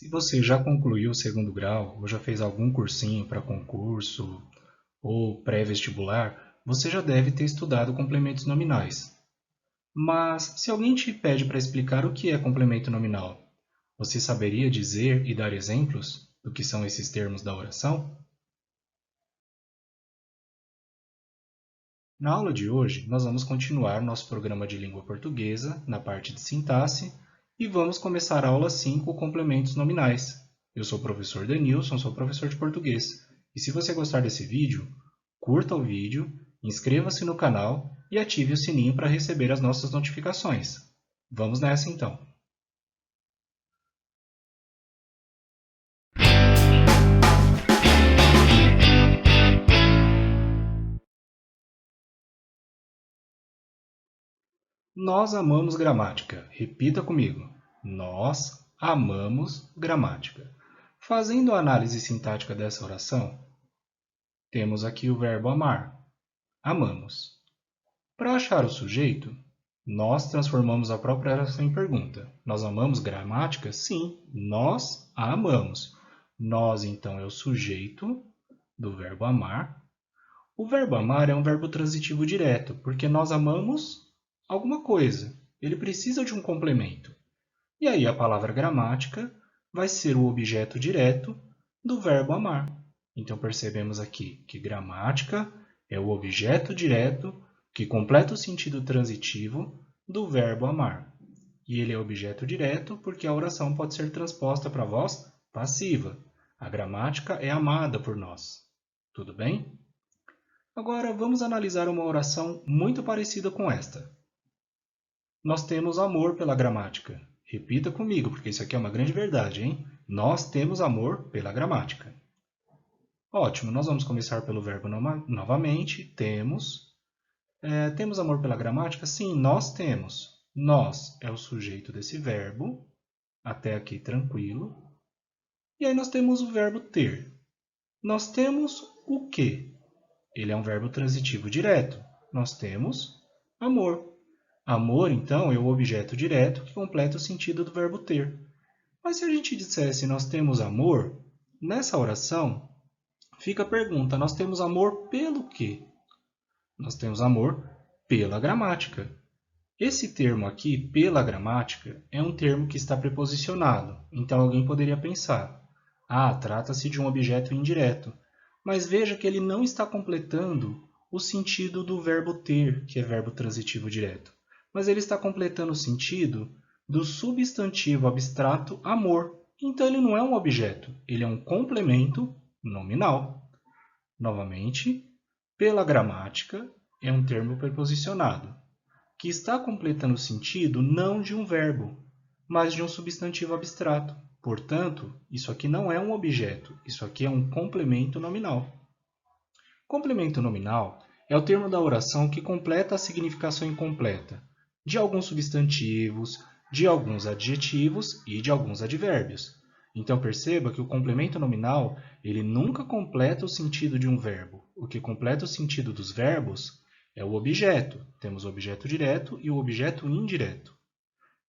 Se você já concluiu o segundo grau ou já fez algum cursinho para concurso ou pré-vestibular, você já deve ter estudado complementos nominais. Mas se alguém te pede para explicar o que é complemento nominal, você saberia dizer e dar exemplos do que são esses termos da oração? Na aula de hoje, nós vamos continuar nosso programa de língua portuguesa na parte de sintaxe e vamos começar a aula 5, complementos nominais. Eu sou o professor Denilson, sou professor de português. E se você gostar desse vídeo, curta o vídeo, inscreva-se no canal e ative o sininho para receber as nossas notificações. Vamos nessa então! Nós amamos gramática. Repita comigo. Nós amamos gramática. Fazendo a análise sintática dessa oração, temos aqui o verbo amar. Amamos. Para achar o sujeito, nós transformamos a própria oração em pergunta. Nós amamos gramática? Sim, nós a amamos. Nós, então, é o sujeito do verbo amar. O verbo amar é um verbo transitivo direto, porque nós amamos alguma coisa. Ele precisa de um complemento. E aí a palavra gramática vai ser o objeto direto do verbo amar. Então percebemos aqui que gramática é o objeto direto que completa o sentido transitivo do verbo amar. E ele é objeto direto porque a oração pode ser transposta para a voz passiva. A gramática é amada por nós. Tudo bem? Agora vamos analisar uma oração muito parecida com esta. Nós temos amor pela gramática. Repita comigo, porque isso aqui é uma grande verdade, hein? Nós temos amor pela gramática. Ótimo, nós vamos começar pelo verbo novamente. Temos. Temos amor pela gramática? Sim, nós temos. Nós é o sujeito desse verbo. Até aqui tranquilo. E aí nós temos o verbo ter. Nós temos o quê? Ele é um verbo transitivo direto. Nós temos amor. Amor, então, é o objeto direto que completa o sentido do verbo ter. Mas se a gente dissesse nós temos amor, nessa oração fica a pergunta, nós temos amor pelo quê? Nós temos amor pela gramática. Esse termo aqui, pela gramática, é um termo que está preposicionado. Então alguém poderia pensar, trata-se de um objeto indireto. Mas veja que ele não está completando o sentido do verbo ter, que é verbo transitivo direto. Mas ele está completando o sentido do substantivo abstrato amor. Então ele não é um objeto, ele é um complemento nominal. Novamente, pela gramática é um termo preposicionado, que está completando o sentido não de um verbo, mas de um substantivo abstrato. Portanto, isso aqui não é um objeto, isso aqui é um complemento nominal. Complemento nominal é o termo da oração que completa a significação incompleta de alguns substantivos, de alguns adjetivos e de alguns advérbios. Então perceba que o complemento nominal ele nunca completa o sentido de um verbo. O que completa o sentido dos verbos é o objeto. Temos o objeto direto e o objeto indireto.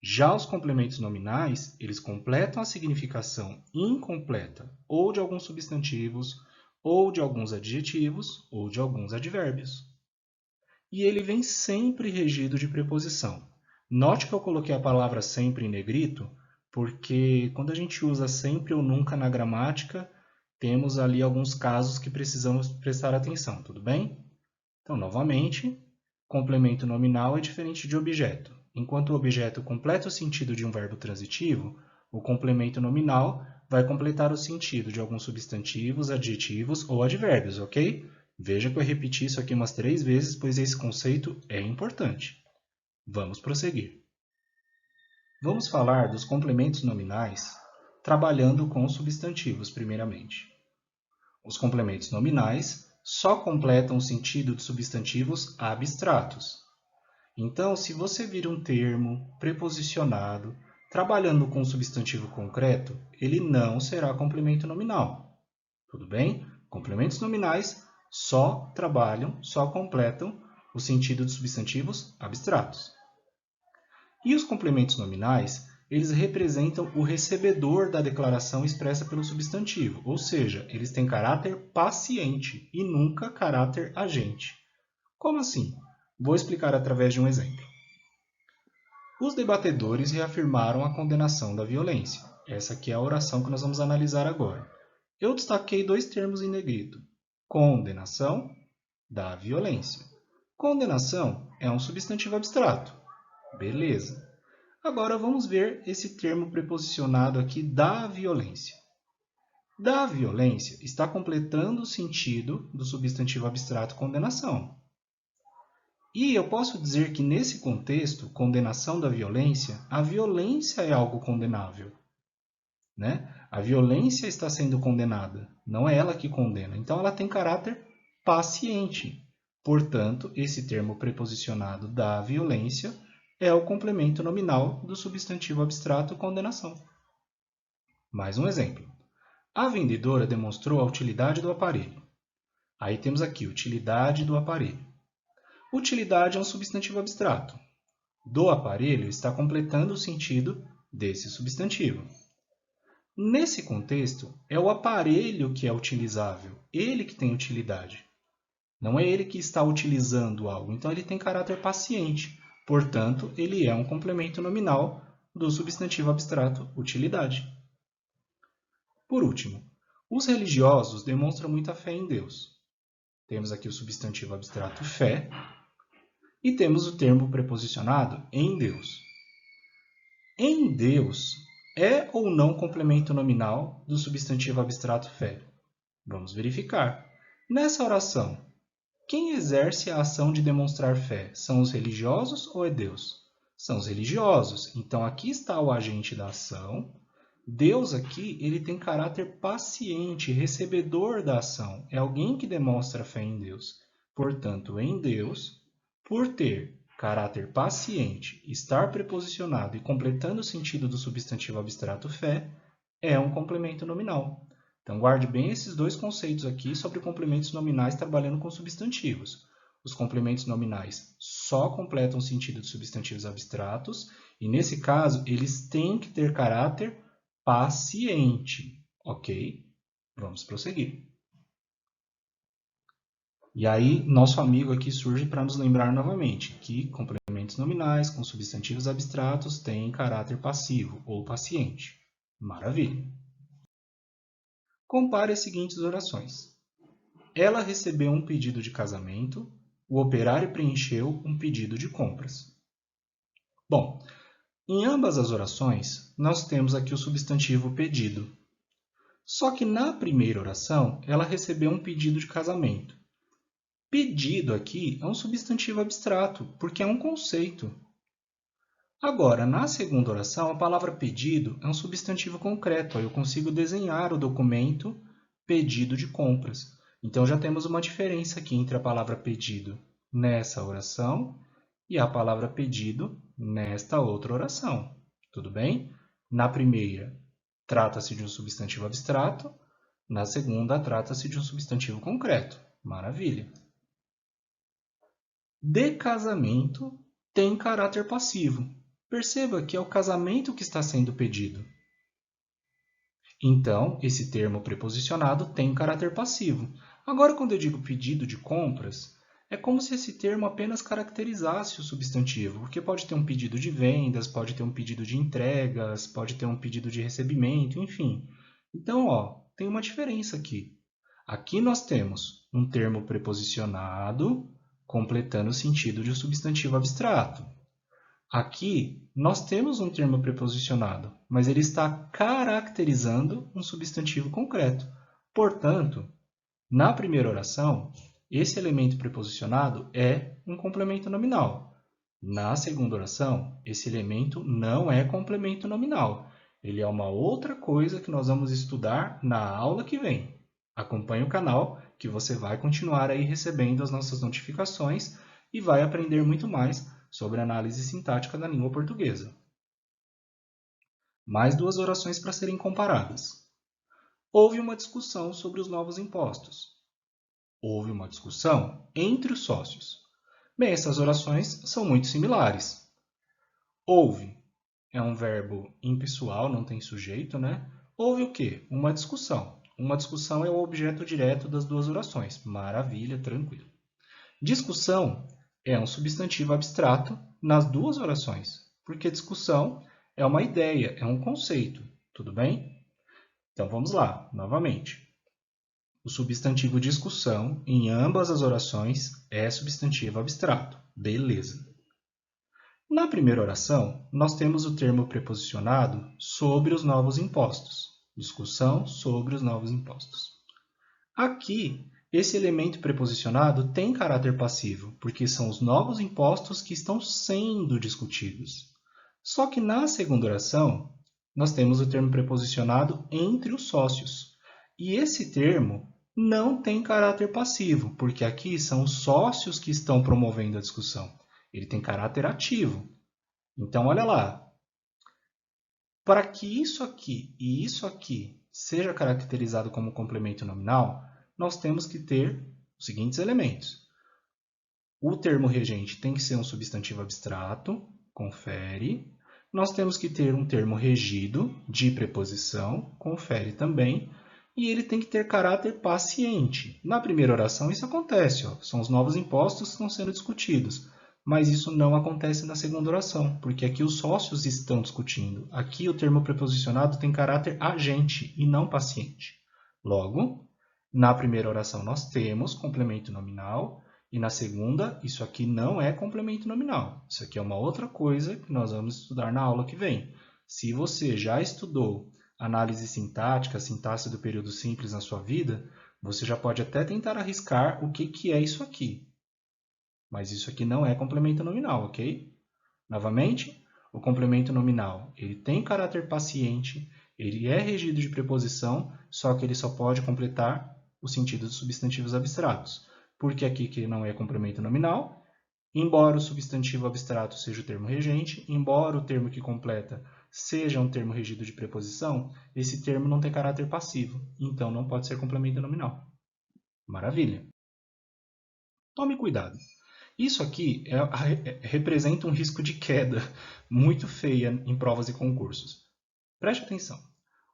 Já os complementos nominais, eles completam a significação incompleta ou de alguns substantivos, ou de alguns adjetivos, ou de alguns advérbios. E ele vem sempre regido de preposição. Note que eu coloquei a palavra sempre em negrito, porque quando a gente usa sempre ou nunca na gramática, temos ali alguns casos que precisamos prestar atenção, tudo bem? Então, novamente, complemento nominal é diferente de objeto. Enquanto o objeto completa o sentido de um verbo transitivo, o complemento nominal vai completar o sentido de alguns substantivos, adjetivos ou advérbios, ok? Veja que eu repeti isso aqui umas 3 vezes, pois esse conceito é importante. Vamos prosseguir. Vamos falar dos complementos nominais trabalhando com os substantivos, primeiramente. Os complementos nominais só completam o sentido de substantivos abstratos. Então, se você vir um termo preposicionado trabalhando com um substantivo concreto, ele não será complemento nominal. Tudo bem? Complementos nominais só trabalham, só completam o sentido de substantivos abstratos. E os complementos nominais, eles representam o recebedor da declaração expressa pelo substantivo, ou seja, eles têm caráter paciente e nunca caráter agente. Como assim? Vou explicar através de um exemplo. Os debatedores reafirmaram a condenação da violência. Essa aqui é a oração que nós vamos analisar agora. Eu destaquei dois termos em negrito. Condenação da violência. Condenação é um substantivo abstrato. Beleza. Agora vamos ver esse termo preposicionado aqui, da violência. Da violência está completando o sentido do substantivo abstrato condenação. E eu posso dizer que nesse contexto, condenação da violência, a violência é algo condenável, né? A violência está sendo condenada, não é ela que condena. Então ela tem caráter paciente. Portanto, esse termo preposicionado da violência é o complemento nominal do substantivo abstrato condenação. Mais um exemplo. A vendedora demonstrou a utilidade do aparelho. Aí temos aqui, utilidade do aparelho. Utilidade é um substantivo abstrato. Do aparelho está completando o sentido desse substantivo. Nesse contexto, é o aparelho que é utilizável, ele que tem utilidade. Não é ele que está utilizando algo, então ele tem caráter paciente. Portanto, ele é um complemento nominal do substantivo abstrato utilidade. Por último, os religiosos demonstram muita fé em Deus. Temos aqui o substantivo abstrato fé e temos o termo preposicionado em Deus. Em Deus é ou não complemento nominal do substantivo abstrato fé? Vamos verificar. Nessa oração, quem exerce a ação de demonstrar fé? São os religiosos ou é Deus? São os religiosos. Então, aqui está o agente da ação. Deus aqui ele tem caráter paciente, recebedor da ação. É alguém que demonstra fé em Deus. Portanto, em Deus, por ter caráter paciente, estar preposicionado e completando o sentido do substantivo abstrato fé, é um complemento nominal. Então, guarde bem esses dois conceitos aqui sobre complementos nominais trabalhando com substantivos. Os complementos nominais só completam o sentido de substantivos abstratos e, nesse caso, eles têm que ter caráter paciente. Ok? Vamos prosseguir. E aí, nosso amigo aqui surge para nos lembrar novamente que complementos nominais com substantivos abstratos têm caráter passivo ou paciente. Maravilha! Compare as seguintes orações. Ela recebeu um pedido de casamento, o operário preencheu um pedido de compras. Bom, em ambas as orações, nós temos aqui o substantivo pedido. Só que na primeira oração, ela recebeu um pedido de casamento. Pedido aqui é um substantivo abstrato, porque é um conceito. Agora, na segunda oração, a palavra pedido é um substantivo concreto. Eu consigo desenhar o documento pedido de compras. Então, já temos uma diferença aqui entre a palavra pedido nessa oração e a palavra pedido nesta outra oração. Tudo bem? Na primeira, trata-se de um substantivo abstrato. Na segunda, trata-se de um substantivo concreto. Maravilha! De casamento tem caráter passivo. Perceba que é o casamento que está sendo pedido. Então, esse termo preposicionado tem caráter passivo. Agora, quando eu digo pedido de compras, é como se esse termo apenas caracterizasse o substantivo, porque pode ter um pedido de vendas, pode ter um pedido de entregas, pode ter um pedido de recebimento, enfim. Então, tem uma diferença aqui. Aqui nós temos um termo preposicionado completando o sentido de um substantivo abstrato. Aqui, nós temos um termo preposicionado, mas ele está caracterizando um substantivo concreto. Portanto, na primeira oração, esse elemento preposicionado é um complemento nominal. Na segunda oração, esse elemento não é complemento nominal. Ele é uma outra coisa que nós vamos estudar na aula que vem. Acompanhe o canal que você vai continuar aí recebendo as nossas notificações e vai aprender muito mais sobre a análise sintática da língua portuguesa. Mais duas orações para serem comparadas. Houve uma discussão sobre os novos impostos. Houve uma discussão entre os sócios. Bem, essas orações são muito similares. Houve é um verbo impessoal, não tem sujeito, né? Houve o quê? Uma discussão. Uma discussão é o objeto direto das duas orações. Maravilha, tranquilo. Discussão é um substantivo abstrato nas duas orações, porque discussão é uma ideia, é um conceito. Tudo bem? Então vamos lá, novamente. O substantivo discussão, em ambas as orações, é substantivo abstrato. Beleza. Na primeira oração, nós temos o termo preposicionado sobre os novos impostos. Discussão sobre os novos impostos. Aqui, esse elemento preposicionado tem caráter passivo, porque são os novos impostos que estão sendo discutidos. Só que na segunda oração, nós temos o termo preposicionado entre os sócios. E esse termo não tem caráter passivo, porque aqui são os sócios que estão promovendo a discussão. Ele tem caráter ativo. Então, olha lá. Para que isso aqui e isso aqui seja caracterizado como complemento nominal, nós temos que ter os seguintes elementos. O termo regente tem que ser um substantivo abstrato, confere. Nós temos que ter um termo regido de preposição, confere também. E ele tem que ter caráter paciente. Na primeira oração isso acontece, ó, são os novos impostos que estão sendo discutidos. Mas isso não acontece na segunda oração, porque aqui os sócios estão discutindo. Aqui o termo preposicionado tem caráter agente e não paciente. Logo, na primeira oração nós temos complemento nominal, e na segunda, isso aqui não é complemento nominal. Isso aqui é uma outra coisa que nós vamos estudar na aula que vem. Se você já estudou análise sintática, sintaxe do período simples na sua vida, você já pode até tentar arriscar o que é isso aqui. Mas isso aqui não é complemento nominal, ok? Novamente, o complemento nominal ele tem caráter paciente, ele é regido de preposição, só que ele só pode completar o sentido dos substantivos abstratos. Porque aqui que não é complemento nominal, embora o substantivo abstrato seja o termo regente, embora o termo que completa seja um termo regido de preposição, esse termo não tem caráter passivo, então não pode ser complemento nominal. Maravilha! Tome cuidado. Isso aqui representa um risco de queda muito feia em provas e concursos. Preste atenção.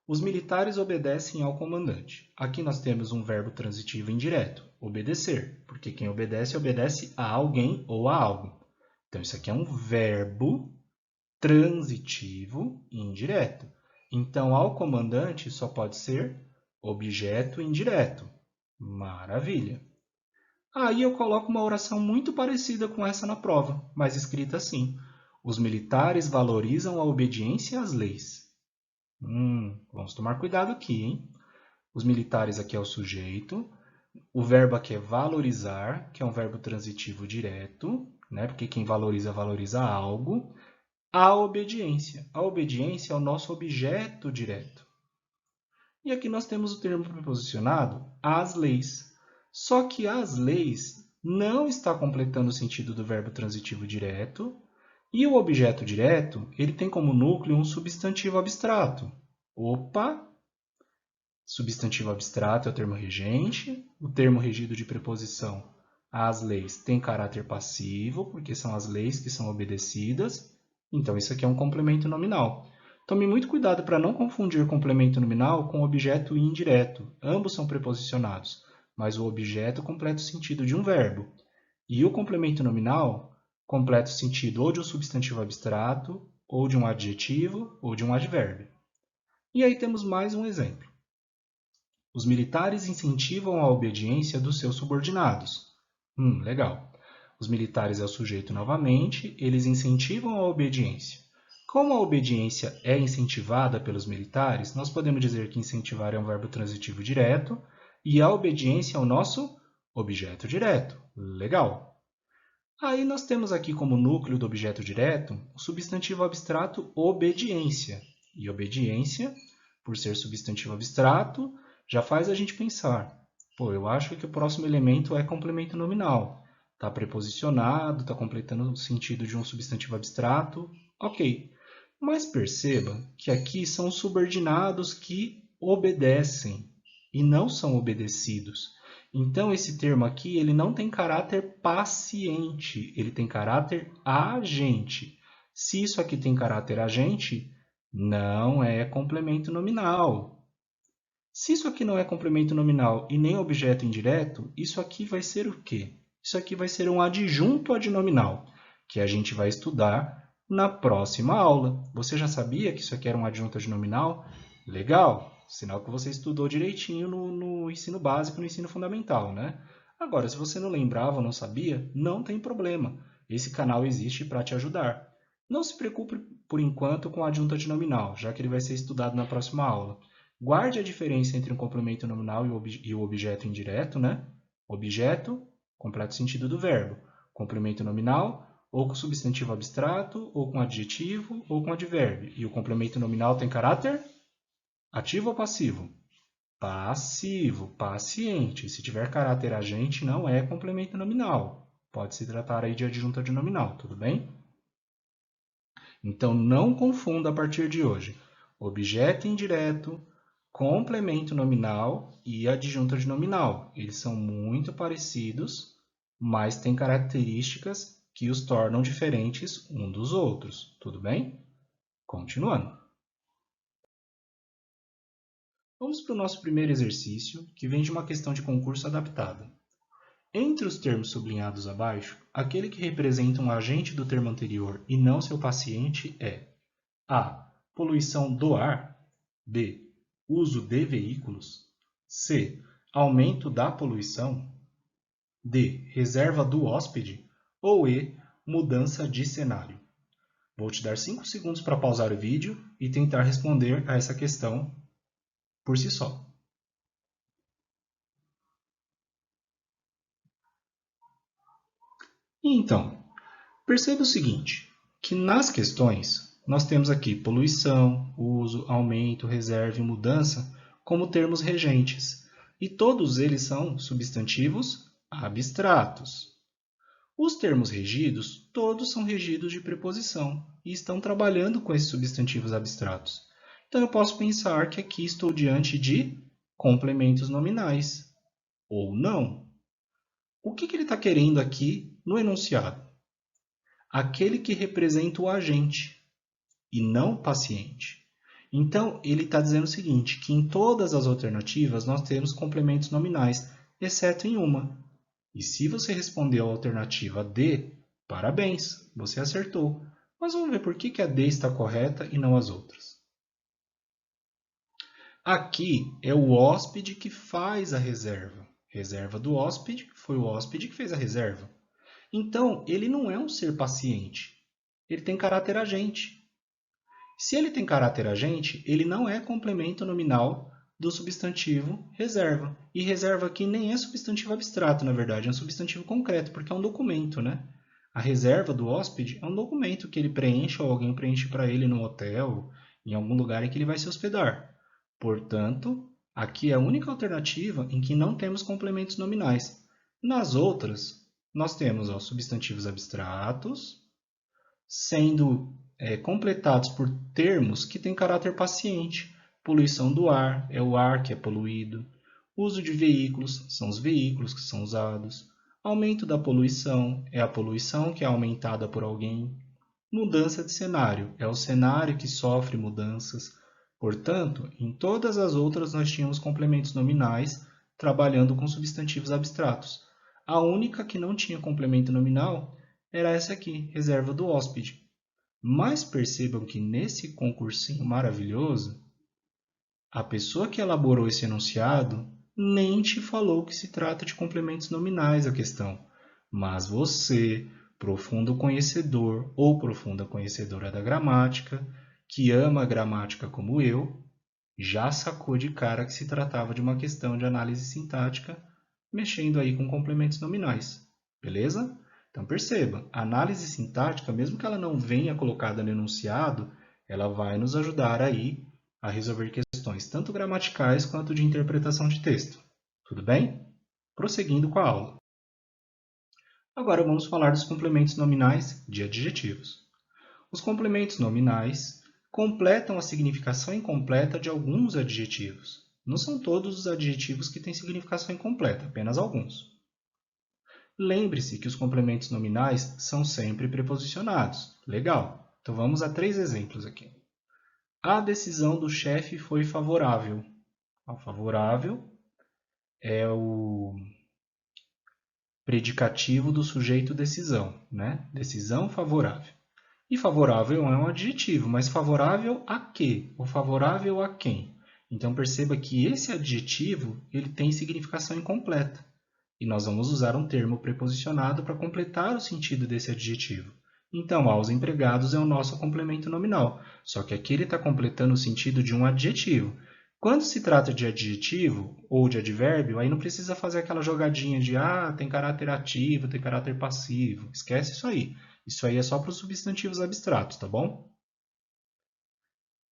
Os militares obedecem ao comandante. Aqui nós temos um verbo transitivo indireto, obedecer, porque quem obedece, obedece a alguém ou a algo. Então, isso aqui é um verbo transitivo indireto. Então, ao comandante só pode ser objeto indireto. Maravilha! Aí eu coloco uma oração muito parecida com essa na prova, mas escrita assim. Os militares valorizam a obediência às leis. Vamos tomar cuidado aqui, hein? Os militares aqui é o sujeito. O verbo aqui é valorizar, que é um verbo transitivo direto, né? Porque quem valoriza, valoriza algo. A obediência. A obediência é o nosso objeto direto. E aqui nós temos o termo preposicionado às leis. Só que as leis não está completando o sentido do verbo transitivo direto, e o objeto direto ele tem como núcleo um substantivo abstrato. Opa! Substantivo abstrato é o termo regente, o termo regido de preposição às leis tem caráter passivo, porque são as leis que são obedecidas, então isso aqui é um complemento nominal. Tome muito cuidado para não confundir complemento nominal com objeto indireto. Ambos são preposicionados, mas o objeto completa o sentido de um verbo. E o complemento nominal completa o sentido ou de um substantivo abstrato, ou de um adjetivo, ou de um advérbio. E aí temos mais um exemplo. Os militares incentivam a obediência dos seus subordinados. Legal. Os militares é o sujeito novamente, eles incentivam a obediência. Como a obediência é incentivada pelos militares, nós podemos dizer que incentivar é um verbo transitivo direto e a obediência é o nosso objeto direto. Legal. Aí nós temos aqui como núcleo do objeto direto o substantivo abstrato obediência. E obediência, por ser substantivo abstrato, já faz a gente pensar. Pô, eu acho que o próximo elemento é complemento nominal. Está preposicionado, está completando o sentido de um substantivo abstrato. Ok. Mas perceba que aqui são subordinados que obedecem e não são obedecidos. Então, esse termo aqui ele não tem caráter paciente, ele tem caráter agente. Se isso aqui tem caráter agente, não é complemento nominal. Se isso aqui não é complemento nominal e nem objeto indireto, isso aqui vai ser o quê? Isso aqui vai ser um adjunto adnominal, que a gente vai estudar na próxima aula. Você já sabia que isso aqui era um adjunto adnominal? Legal! Sinal que você estudou direitinho no ensino básico e no ensino fundamental, né? Agora, se você não lembrava ou não sabia, não tem problema. Esse canal existe para te ajudar. Não se preocupe por enquanto com o adjunto adnominal, já que ele vai ser estudado na próxima aula. Guarde a diferença entre um complemento nominal e o objeto indireto, né? Objeto, completo sentido do verbo. Complemento nominal, ou com substantivo abstrato, ou com adjetivo, ou com advérbio. E o complemento nominal tem caráter ativo ou passivo? Passivo, paciente. Se tiver caráter agente, não é complemento nominal. Pode se tratar aí de adjunto adnominal, tudo bem? Então, não confunda a partir de hoje. Objeto indireto, complemento nominal e adjunto adnominal. Eles são muito parecidos, mas têm características que os tornam diferentes um dos outros. Tudo bem? Continuando. Vamos para o nosso primeiro exercício, que vem de uma questão de concurso adaptada. Entre os termos sublinhados abaixo, aquele que representa um agente do termo anterior e não seu paciente é A. Poluição do ar. B. Uso de veículos. C. Aumento da poluição. D. Reserva do hóspede. Ou E. Mudança de cenário. Vou te dar 5 segundos para pausar o vídeo e tentar responder a essa questão por si só. Então, perceba o seguinte, que nas questões nós temos aqui poluição, uso, aumento, reserva e mudança como termos regentes, e todos eles são substantivos abstratos. Os termos regidos, todos são regidos de preposição e estão trabalhando com esses substantivos abstratos. Então eu posso pensar que aqui estou diante de complementos nominais, ou não. O que ele está querendo aqui no enunciado? Aquele que representa o agente e não o paciente. Então, ele está dizendo o seguinte, que em todas as alternativas nós temos complementos nominais, exceto em uma. E se você respondeu a alternativa D, parabéns, você acertou. Mas vamos ver por que a D está correta e não as outras. Aqui é o hóspede que faz a reserva. Reserva do hóspede, foi o hóspede que fez a reserva. Então, ele não é um ser paciente. Ele tem caráter agente. Se ele tem caráter agente, ele não é complemento nominal do substantivo reserva. E reserva aqui nem é substantivo abstrato, na verdade, é um substantivo concreto, porque é um documento, né? A reserva do hóspede é um documento que ele preenche ou alguém preenche para ele no hotel, em algum lugar em que ele vai se hospedar. Portanto, aqui é a única alternativa em que não temos complementos nominais. Nas outras, nós temos substantivos abstratos, sendo completados por termos que têm caráter paciente. Poluição do ar é o ar que é poluído. Uso de veículos são os veículos que são usados. Aumento da poluição é a poluição que é aumentada por alguém. Mudança de cenário é o cenário que sofre mudanças. Portanto, em todas as outras nós tínhamos complementos nominais trabalhando com substantivos abstratos. A única que não tinha complemento nominal era essa aqui, reserva do hóspede. Mas percebam que nesse concursinho maravilhoso, a pessoa que elaborou esse enunciado nem te falou que se trata de complementos nominais a questão. Mas você, profundo conhecedor ou profunda conhecedora da gramática, que ama a gramática como eu, já sacou de cara que se tratava de uma questão de análise sintática, mexendo aí com complementos nominais. Beleza? Então perceba, a análise sintática, mesmo que ela não venha colocada no enunciado, ela vai nos ajudar aí a resolver questões tanto gramaticais quanto de interpretação de texto. Tudo bem? Prosseguindo com a aula. Agora vamos falar dos complementos nominais de adjetivos. Os complementos nominais completam a significação incompleta de alguns adjetivos. Não são todos os adjetivos que têm significação incompleta, apenas alguns. Lembre-se que os complementos nominais são sempre preposicionados. Legal. Então vamos a 3 exemplos aqui. A decisão do chefe foi favorável. O favorável é o predicativo do sujeito decisão, né? Decisão favorável. E favorável é um adjetivo, mas favorável a quê? Ou favorável a quem? Então perceba que esse adjetivo ele tem significação incompleta. E nós vamos usar um termo preposicionado para completar o sentido desse adjetivo. Então, aos empregados é o nosso complemento nominal, só que aqui ele está completando o sentido de um adjetivo. Quando se trata de adjetivo ou de advérbio, aí não precisa fazer aquela jogadinha de tem caráter ativo, tem caráter passivo. Esquece isso aí. Isso aí é só para os substantivos abstratos, tá bom?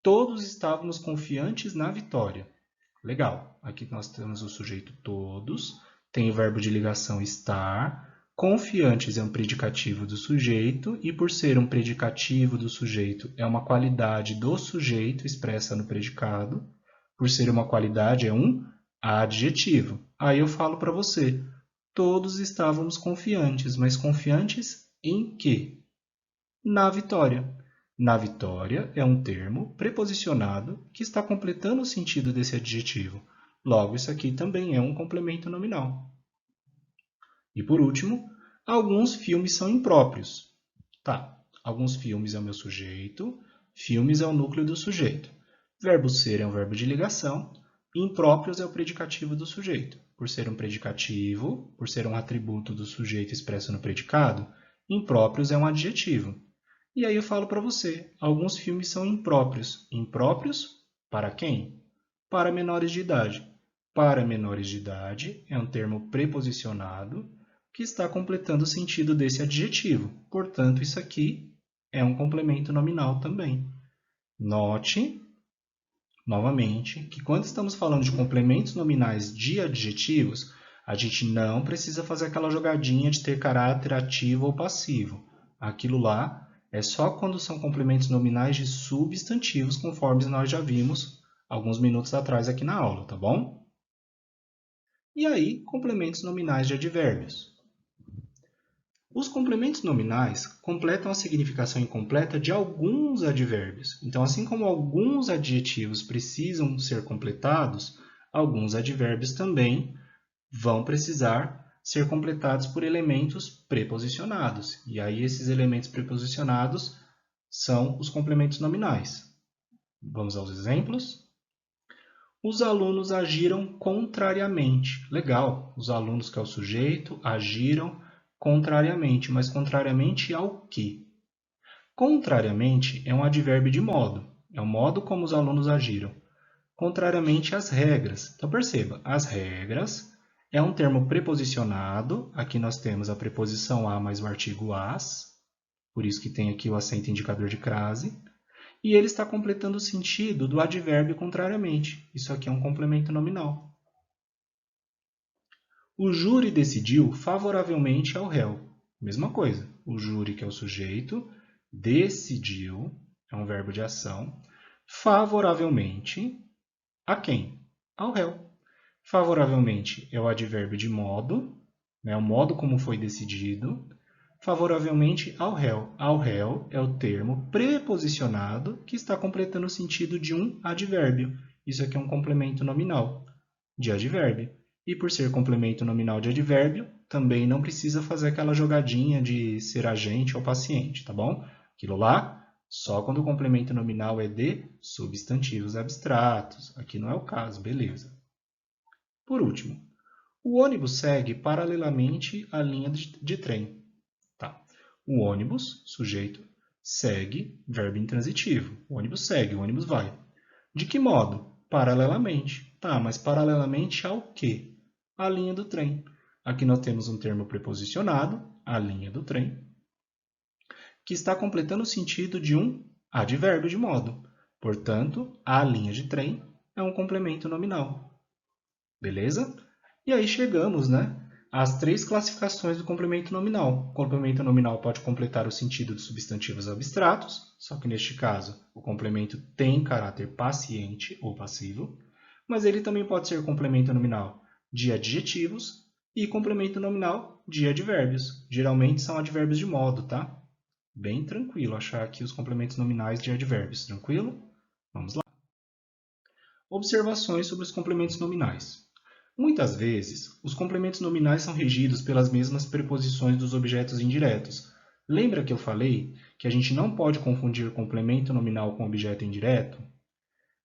Todos estávamos confiantes na vitória. Legal. Aqui nós temos o sujeito todos, tem o verbo de ligação estar, confiantes é um predicativo do sujeito e por ser um predicativo do sujeito é uma qualidade do sujeito expressa no predicado. Por ser uma qualidade é um adjetivo. Aí eu falo para você, todos estávamos confiantes, mas confiantes em quê? Na vitória. Na vitória é um termo preposicionado que está completando o sentido desse adjetivo. Logo, isso aqui também é um complemento nominal. E por último, alguns filmes são impróprios. Tá, alguns filmes é o meu sujeito, filmes é o núcleo do sujeito. Verbo ser é um verbo de ligação, impróprios é o predicativo do sujeito. Por ser um predicativo, por ser um atributo do sujeito expresso no predicado, impróprios é um adjetivo. E aí eu falo para você, alguns filmes são impróprios. Impróprios para quem? Para menores de idade. Para menores de idade é um termo preposicionado que está completando o sentido desse adjetivo. Portanto, isso aqui é um complemento nominal também. Note, novamente, que quando estamos falando de complementos nominais de adjetivos, a gente não precisa fazer aquela jogadinha de ter caráter ativo ou passivo. Aquilo lá é só quando são complementos nominais de substantivos, conforme nós já vimos alguns minutos atrás aqui na aula, tá bom? E aí, complementos nominais de advérbios. Os complementos nominais completam a significação incompleta de alguns advérbios. Então, assim como alguns adjetivos precisam ser completados, alguns advérbios também vão precisar ser completados por elementos preposicionados. E aí esses elementos preposicionados são os complementos nominais. Vamos aos exemplos. Os alunos agiram contrariamente. Legal, os alunos, que é o sujeito, agiram contrariamente. Mas contrariamente ao quê? Contrariamente é um advérbio de modo. É o modo como os alunos agiram. Contrariamente às regras. Então perceba, as regras é um termo preposicionado. Aqui nós temos a preposição a mais o artigo as. Por isso que tem aqui o acento indicador de crase. E ele está completando o sentido do advérbio contrariamente. Isso aqui é um complemento nominal. O júri decidiu favoravelmente ao réu. Mesma coisa. O júri, que é o sujeito, decidiu, é um verbo de ação, favoravelmente a quem? Ao réu. Favoravelmente é o advérbio de modo, né, o modo como foi decidido. Favoravelmente ao réu. Ao réu é o termo preposicionado que está completando o sentido de um advérbio. Isso aqui é um complemento nominal de advérbio. E por ser complemento nominal de advérbio, também não precisa fazer aquela jogadinha de ser agente ou paciente, tá bom? Aquilo lá, só quando o complemento nominal é de substantivos abstratos. Aqui não é o caso, beleza. Por último, o ônibus segue paralelamente à linha de trem. Tá. O ônibus, sujeito, segue, verbo intransitivo. O ônibus segue, o ônibus vai. De que modo? Paralelamente. Tá, mas paralelamente ao quê? À linha do trem. Aqui nós temos um termo preposicionado, a linha do trem, que está completando o sentido de um advérbio de modo. Portanto, a linha de trem é um complemento nominal. Beleza? E aí chegamos, né, às 3 classificações do complemento nominal. O complemento nominal pode completar o sentido de substantivos abstratos, só que neste caso o complemento tem caráter paciente ou passivo, mas ele também pode ser complemento nominal de adjetivos e complemento nominal de advérbios. Geralmente são advérbios de modo, tá? Bem tranquilo achar aqui os complementos nominais de advérbios, tranquilo? Vamos lá. Observações sobre os complementos nominais. Muitas vezes, os complementos nominais são regidos pelas mesmas preposições dos objetos indiretos. Lembra que eu falei que a gente não pode confundir complemento nominal com objeto indireto?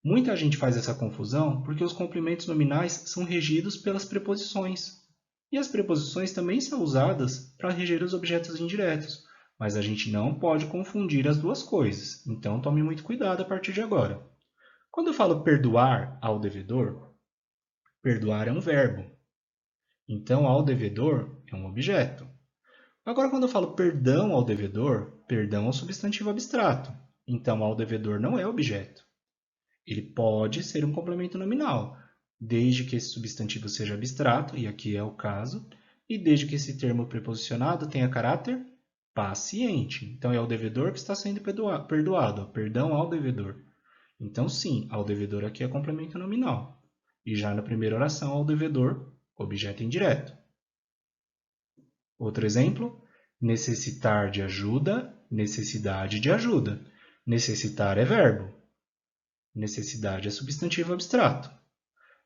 Muita gente faz essa confusão porque os complementos nominais são regidos pelas preposições. E as preposições também são usadas para reger os objetos indiretos, mas a gente não pode confundir as duas coisas, então tome muito cuidado a partir de agora. Quando eu falo perdoar ao devedor, perdoar é um verbo, então ao devedor é um objeto. Agora, quando eu falo perdão ao devedor, perdão é um substantivo abstrato, então ao devedor não é objeto. Ele pode ser um complemento nominal, desde que esse substantivo seja abstrato, e aqui é o caso, e desde que esse termo preposicionado tenha caráter paciente. Então, é ao devedor que está sendo perdoado, perdão ao devedor. Então, sim, ao devedor aqui é complemento nominal. E já na primeira oração, ao devedor, objeto indireto. Outro exemplo, necessitar de ajuda, necessidade de ajuda. Necessitar é verbo. Necessidade é substantivo abstrato.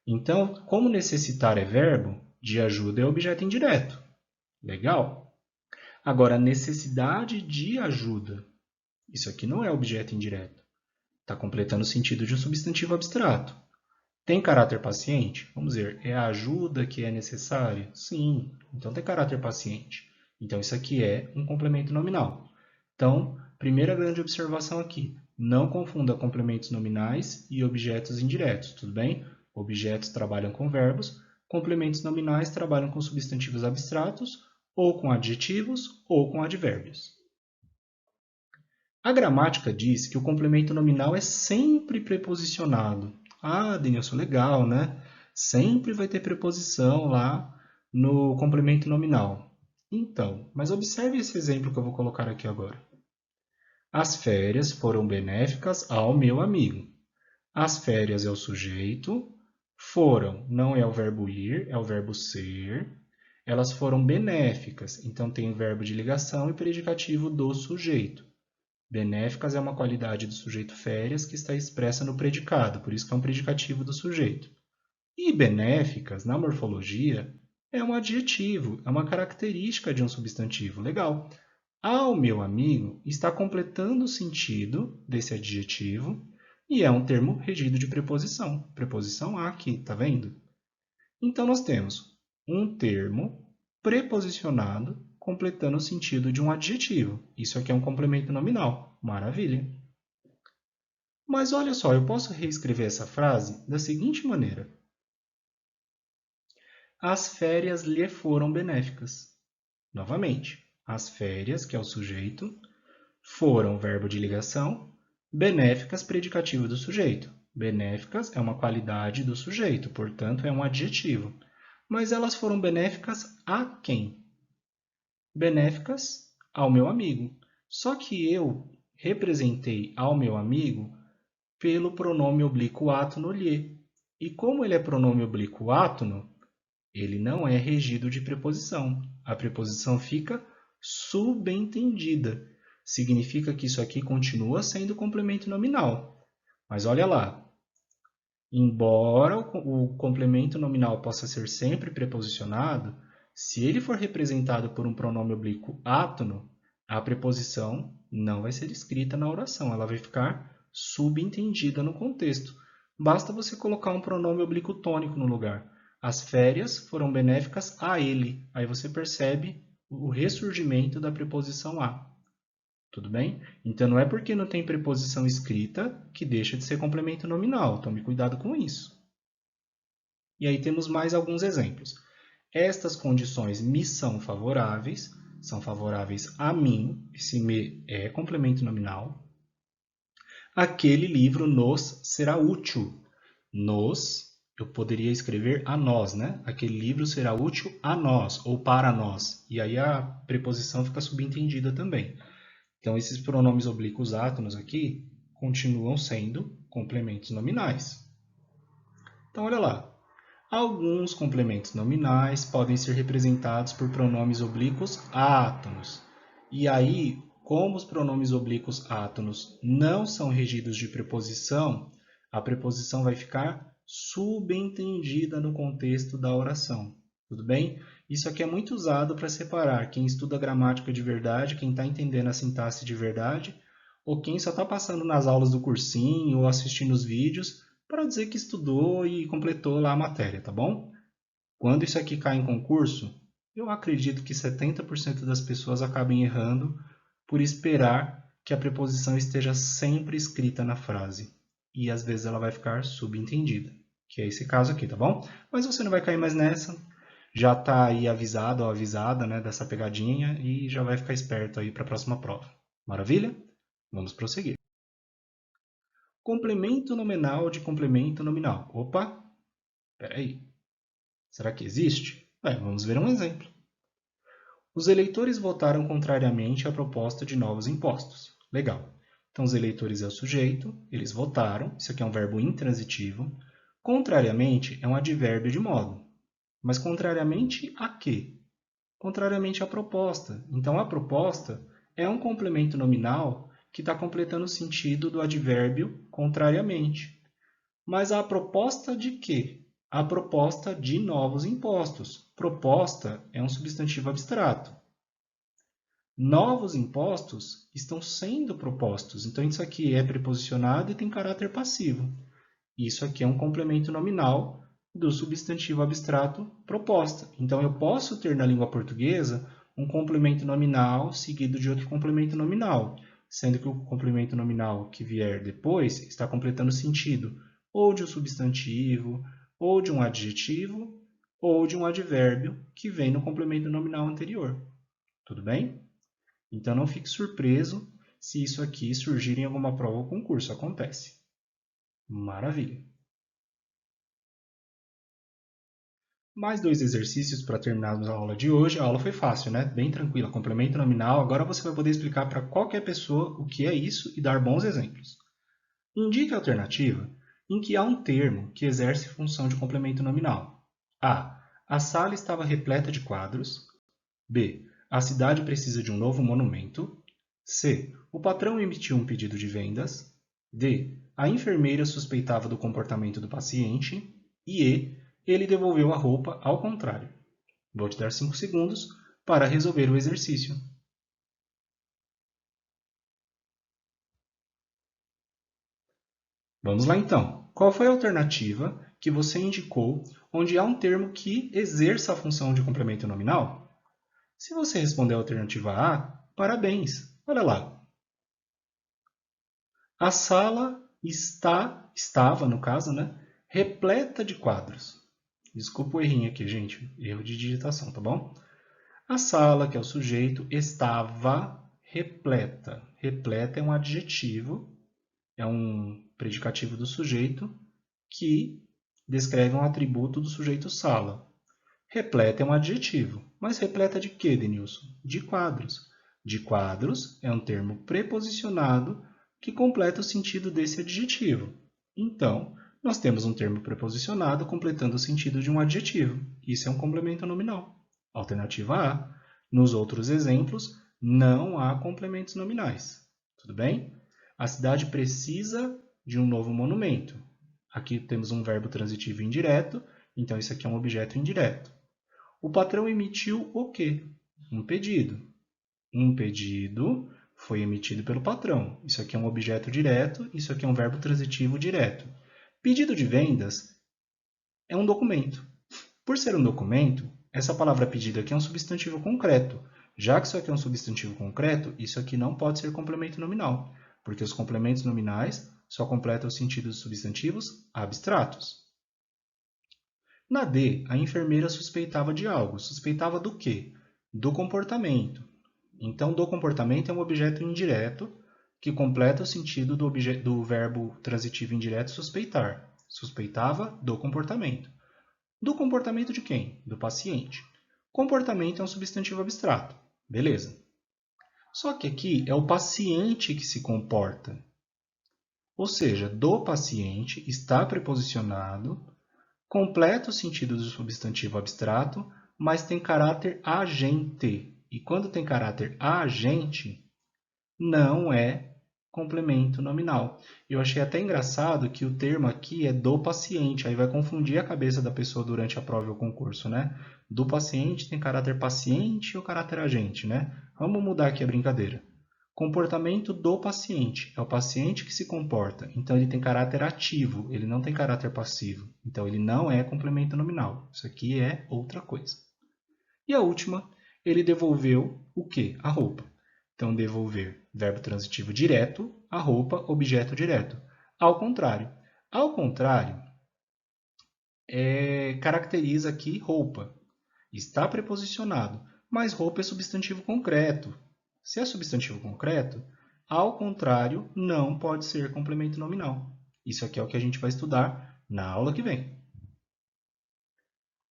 Então, como necessitar é verbo, de ajuda é objeto indireto. Legal? Agora, necessidade de ajuda. Isso aqui não é objeto indireto. Está completando o sentido de um substantivo abstrato. Tem caráter paciente? Vamos ver, é a ajuda que é necessária? Sim, então tem caráter paciente. Então, isso aqui é um complemento nominal. Então, primeira grande observação aqui, não confunda complementos nominais e objetos indiretos, tudo bem? Objetos trabalham com verbos, complementos nominais trabalham com substantivos abstratos, ou com adjetivos, ou com advérbios. A gramática diz que o complemento nominal é sempre preposicionado. Ah, Denilson, legal, né? Sempre vai ter preposição lá no complemento nominal. Então, mas observe esse exemplo que eu vou colocar aqui agora. As férias foram benéficas ao meu amigo. As férias é o sujeito. Foram não é o verbo ir, é o verbo ser. Elas foram benéficas, então tem o verbo de ligação e predicativo do sujeito. Benéficas é uma qualidade do sujeito férias que está expressa no predicado, por isso que é um predicativo do sujeito. E benéficas, na morfologia, é um adjetivo, é uma característica de um substantivo. Legal. Ao meu amigo está completando o sentido desse adjetivo e é um termo regido de preposição. Preposição a aqui, tá vendo? Então, nós temos um termo preposicionado completando o sentido de um adjetivo. Isso aqui é um complemento nominal. Maravilha! Mas olha só, eu posso reescrever essa frase da seguinte maneira. As férias lhe foram benéficas. Novamente, as férias, que é o sujeito, foram verbo de ligação, benéficas, predicativo do sujeito. Benéficas é uma qualidade do sujeito, portanto, é um adjetivo. Mas elas foram benéficas a quem? Benéficas ao meu amigo. Só que eu representei ao meu amigo pelo pronome oblíquo átono lhe. E como ele é pronome oblíquo átono, ele não é regido de preposição. A preposição fica subentendida. Significa que isso aqui continua sendo complemento nominal. Mas olha lá, embora o complemento nominal possa ser sempre preposicionado, se ele for representado por um pronome oblíquo átono, a preposição não vai ser escrita na oração, ela vai ficar subentendida no contexto. Basta você colocar um pronome oblíquo tônico no lugar. As férias foram benéficas a ele. Aí você percebe o ressurgimento da preposição a. Tudo bem? Então, não é porque não tem preposição escrita que deixa de ser complemento nominal. Tome cuidado com isso. E aí temos mais alguns exemplos. Estas condições me são favoráveis a mim, esse me é complemento nominal. Aquele livro nos será útil. Nos, eu poderia escrever a nós, né? Aquele livro será útil a nós ou para nós. E aí a preposição fica subentendida também. Então, esses pronomes oblíquos átonos aqui continuam sendo complementos nominais. Então, olha lá. Alguns complementos nominais podem ser representados por pronomes oblíquos átonos. E aí, Como os pronomes oblíquos átonos não são regidos de preposição, a preposição vai ficar subentendida no contexto da oração. Tudo bem? Isso aqui é muito usado para separar quem estuda gramática de verdade, quem está entendendo a sintaxe de verdade, ou quem só está passando nas aulas do cursinho ou assistindo os vídeos para dizer que estudou e completou lá a matéria, tá bom? Quando isso aqui cai em concurso, eu acredito que 70% das pessoas acabem errando por esperar que a preposição esteja sempre escrita na frase. E às vezes ela vai ficar subentendida, que é esse caso aqui, tá bom? Mas você não vai cair mais nessa, já está aí avisado ou avisada, né, dessa pegadinha e já vai ficar esperto aí para a próxima prova. Maravilha? Vamos prosseguir. Complemento nominal de complemento nominal. Opa, peraí. Será que existe? Vamos ver um exemplo. Os eleitores votaram contrariamente à proposta de novos impostos. Legal. Então, os eleitores é o sujeito, eles votaram, isso aqui é um verbo intransitivo. Contrariamente é um advérbio de modo. Mas contrariamente a quê? Contrariamente à proposta. Então, a proposta é um complemento nominal que está completando o sentido do advérbio contrariamente. Mas a proposta de quê? A proposta de novos impostos. Proposta é um substantivo abstrato. Novos impostos estão sendo propostos. Então, isso aqui é preposicionado e tem caráter passivo. Isso aqui é um complemento nominal do substantivo abstrato proposta. Então, eu posso ter na língua portuguesa um complemento nominal seguido de outro complemento nominal, sendo que o complemento nominal que vier depois está completando o sentido ou de um substantivo, ou de um adjetivo, ou de um advérbio que vem no complemento nominal anterior. Tudo bem? Então, não fique surpreso se isso aqui surgir em alguma prova ou concurso. Acontece. Maravilha! Mais 2 exercícios para terminarmos a aula de hoje. A aula foi fácil, né? Bem tranquila, complemento nominal. Agora você vai poder explicar para qualquer pessoa o que é isso e dar bons exemplos. Indique a alternativa em que há um termo que exerce função de complemento nominal. A. A sala estava repleta de quadros. B. A cidade precisa de um novo monumento. C. O patrão emitiu um pedido de vendas. D. A enfermeira suspeitava do comportamento do paciente. E E. Ele devolveu a roupa ao contrário. Vou te dar 5 segundos para resolver o exercício. Vamos lá então. Qual foi a alternativa que você indicou onde há um termo que exerça a função de complemento nominal? Se você respondeu a alternativa A, parabéns! Olha lá. A sala estava, no caso, né, repleta de quadros. Desculpa o errinho aqui, gente. Erro de digitação, tá bom? A sala, que é o sujeito, estava repleta. Repleta é um adjetivo, é um predicativo do sujeito que descreve um atributo do sujeito sala. Repleta é um adjetivo. Mas repleta de quê, Denilson? De quadros. De quadros é um termo preposicionado que completa o sentido desse adjetivo. Então, nós temos um termo preposicionado completando o sentido de um adjetivo. Isso é um complemento nominal. Alternativa A. Nos outros exemplos, não há complementos nominais. Tudo bem? A cidade precisa de um novo monumento. Aqui temos um verbo transitivo indireto, então isso aqui é um objeto indireto. O patrão emitiu o quê? Um pedido. Um pedido foi emitido pelo patrão. Isso aqui é um objeto direto, isso aqui é um verbo transitivo direto. Pedido de vendas é um documento. Por ser um documento, essa palavra pedido aqui é um substantivo concreto. Já que isso aqui é um substantivo concreto, isso aqui não pode ser complemento nominal, porque os complementos nominais só completam o sentido dos substantivos abstratos. Na D, a enfermeira suspeitava de algo. Suspeitava do quê? Do comportamento. Então, do comportamento é um objeto indireto que completa o sentido do verbo transitivo indireto suspeitar. Suspeitava do comportamento. Do comportamento de quem? Do paciente. Comportamento é um substantivo abstrato. Beleza. Só que aqui é o paciente que se comporta. Ou seja, do paciente está preposicionado, completa o sentido do substantivo abstrato, mas tem caráter agente. E quando tem caráter agente, não é complemento nominal. Eu achei até engraçado que o termo aqui é do paciente, aí vai confundir a cabeça da pessoa durante a prova ou concurso, né? Do paciente tem caráter paciente ou caráter agente, né? Vamos mudar aqui a brincadeira. Comportamento do paciente. É o paciente que se comporta. Então, ele tem caráter ativo. Ele não tem caráter passivo. Então, ele não é complemento nominal. Isso aqui é outra coisa. E a última, ele devolveu o quê? A roupa. Então, devolver, verbo transitivo direto, a roupa, objeto direto. Ao contrário. Ao contrário, caracteriza aqui roupa. Está preposicionado, mas roupa é substantivo concreto. Se é substantivo concreto, ao contrário, não pode ser complemento nominal. Isso aqui é o que a gente vai estudar na aula que vem.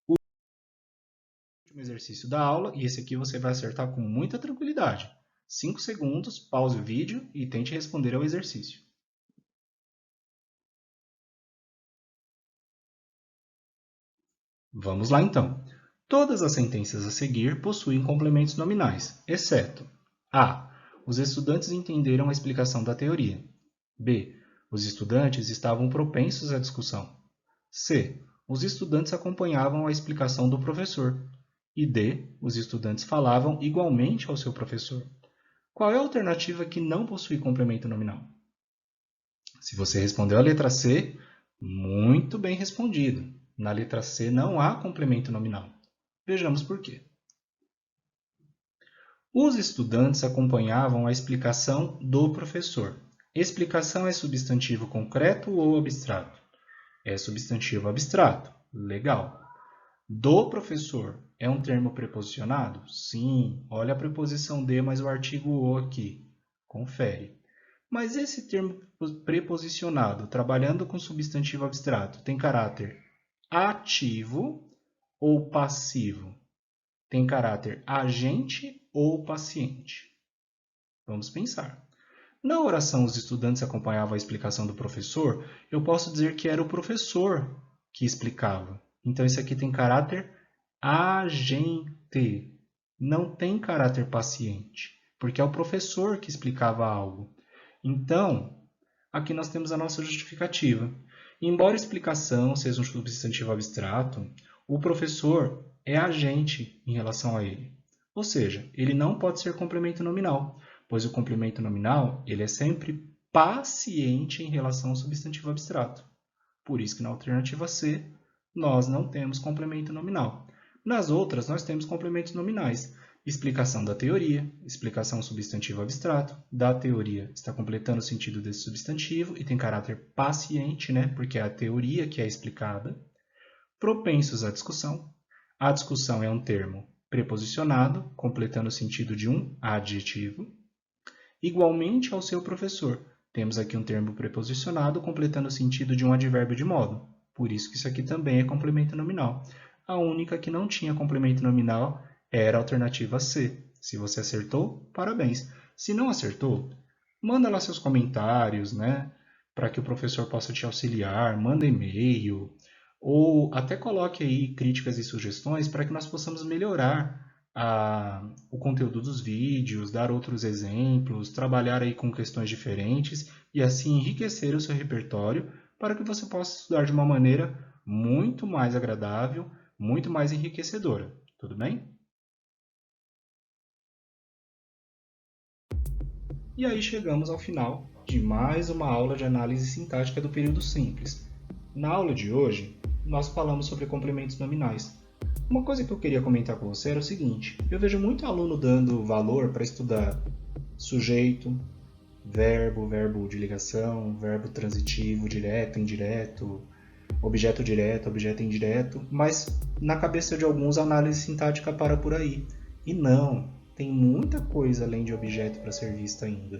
O último exercício da aula, e esse aqui você vai acertar com muita tranquilidade. 5 segundos, pause o vídeo e tente responder ao exercício. Vamos lá então. Todas as sentenças a seguir possuem complementos nominais, exceto A. Os estudantes entenderam a explicação da teoria. B. Os estudantes estavam propensos à discussão. C. Os estudantes acompanhavam a explicação do professor. E D. Os estudantes falavam igualmente ao seu professor. Qual é a alternativa que não possui complemento nominal? Se você respondeu a letra C, muito bem respondido. Na letra C não há complemento nominal. Vejamos por quê. Os estudantes acompanhavam a explicação do professor. Explicação é substantivo concreto ou abstrato? É substantivo abstrato. Legal. Do professor é um termo preposicionado? Sim. Olha a preposição de mais o artigo o aqui. Confere. Mas esse termo preposicionado, trabalhando com substantivo abstrato, tem caráter ativo ou passivo? Tem caráter agente ou paciente? Vamos pensar. Na oração, os estudantes acompanhavam a explicação do professor, eu posso dizer que era o professor que explicava. Então, isso aqui tem caráter agente, não tem caráter paciente, porque é o professor que explicava algo. Então, aqui nós temos a nossa justificativa. Embora explicação seja um substantivo abstrato, o professor é agente em relação a ele. Ou seja, ele não pode ser complemento nominal, pois o complemento nominal ele é sempre paciente em relação ao substantivo abstrato. Por isso que na alternativa C, nós não temos complemento nominal. Nas outras, nós temos complementos nominais. Explicação da teoria, explicação substantivo abstrato. Da teoria está completando o sentido desse substantivo e tem caráter paciente, né? Porque é a teoria que é explicada. Propensos à discussão. A discussão é um termo preposicionado, completando o sentido de um adjetivo. Igualmente ao seu professor. Temos aqui um termo preposicionado, completando o sentido de um advérbio de modo. Por isso que isso aqui também é complemento nominal. A única que não tinha complemento nominal era a alternativa C. Se você acertou, parabéns. Se não acertou, manda lá seus comentários, né? Para que o professor possa te auxiliar, manda e-mail, ou até coloque aí críticas e sugestões para que nós possamos melhorar o conteúdo dos vídeos, dar outros exemplos, trabalhar aí com questões diferentes e assim enriquecer o seu repertório para que você possa estudar de uma maneira muito mais agradável, muito mais enriquecedora. Tudo bem? E aí chegamos ao final de mais uma aula de análise sintática do período simples. Na aula de hoje, nós falamos sobre complementos nominais. Uma coisa que eu queria comentar com você era o seguinte: eu vejo muito aluno dando valor para estudar sujeito, verbo de ligação, verbo transitivo, direto, indireto, objeto indireto, mas na cabeça de alguns a análise sintática para por aí. E não, tem muita coisa além de objeto para ser vista ainda.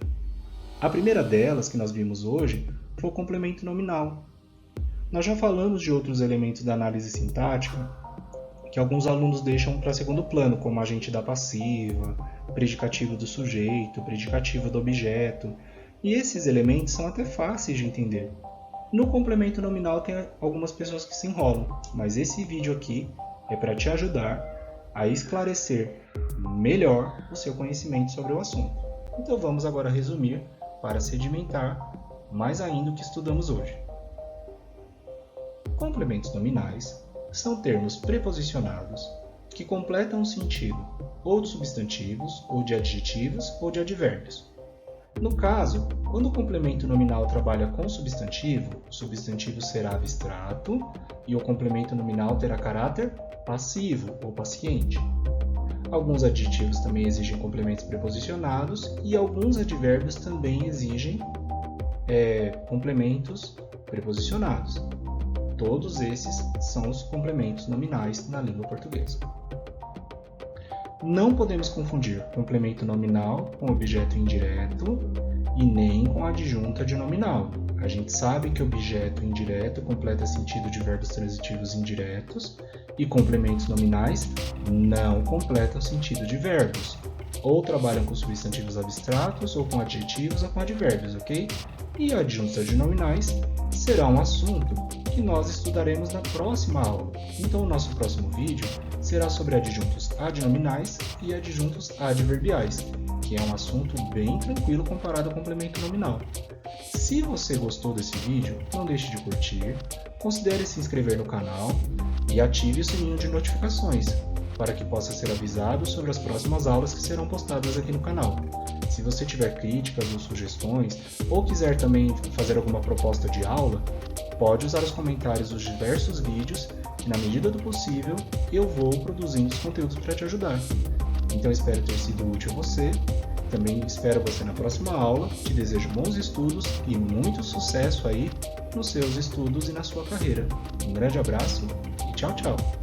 A primeira delas, que nós vimos hoje, foi o complemento nominal. Nós já falamos de outros elementos da análise sintática que alguns alunos deixam para segundo plano, como agente da passiva, predicativo do sujeito, predicativo do objeto. E esses elementos são até fáceis de entender. No complemento nominal tem algumas pessoas que se enrolam, mas esse vídeo aqui é para te ajudar a esclarecer melhor o seu conhecimento sobre o assunto. Então vamos agora resumir para sedimentar mais ainda o que estudamos hoje. Complementos nominais são termos preposicionados que completam o sentido ou de substantivos, ou de adjetivos, ou de advérbios. No caso, quando o complemento nominal trabalha com substantivo, o substantivo será abstrato e o complemento nominal terá caráter passivo ou paciente. Alguns adjetivos também exigem complementos preposicionados e alguns advérbios também exigem complementos preposicionados. Todos esses são os complementos nominais na língua portuguesa. Não podemos confundir complemento nominal com objeto indireto e nem com adjunta de nominal. A gente sabe que objeto indireto completa sentido de verbos transitivos indiretos e complementos nominais não completam sentido de verbos. Ou trabalham com substantivos abstratos, ou com adjetivos, ou com advérbios, ok? E adjuntas de nominais será um assunto que nós estudaremos na próxima aula. Então, o nosso próximo vídeo será sobre adjuntos adnominais e adjuntos adverbiais, que é um assunto bem tranquilo comparado ao complemento nominal. Se você gostou desse vídeo, não deixe de curtir, considere se inscrever no canal e ative o sininho de notificações, para que possa ser avisado sobre as próximas aulas que serão postadas aqui no canal. Se você tiver críticas ou sugestões, ou quiser também fazer alguma proposta de aula, pode usar os comentários dos diversos vídeos que, na medida do possível, eu vou produzindo os conteúdos para te ajudar. Então espero ter sido útil a você, também espero você na próxima aula, te desejo bons estudos e muito sucesso aí nos seus estudos e na sua carreira. Um grande abraço e tchau, tchau!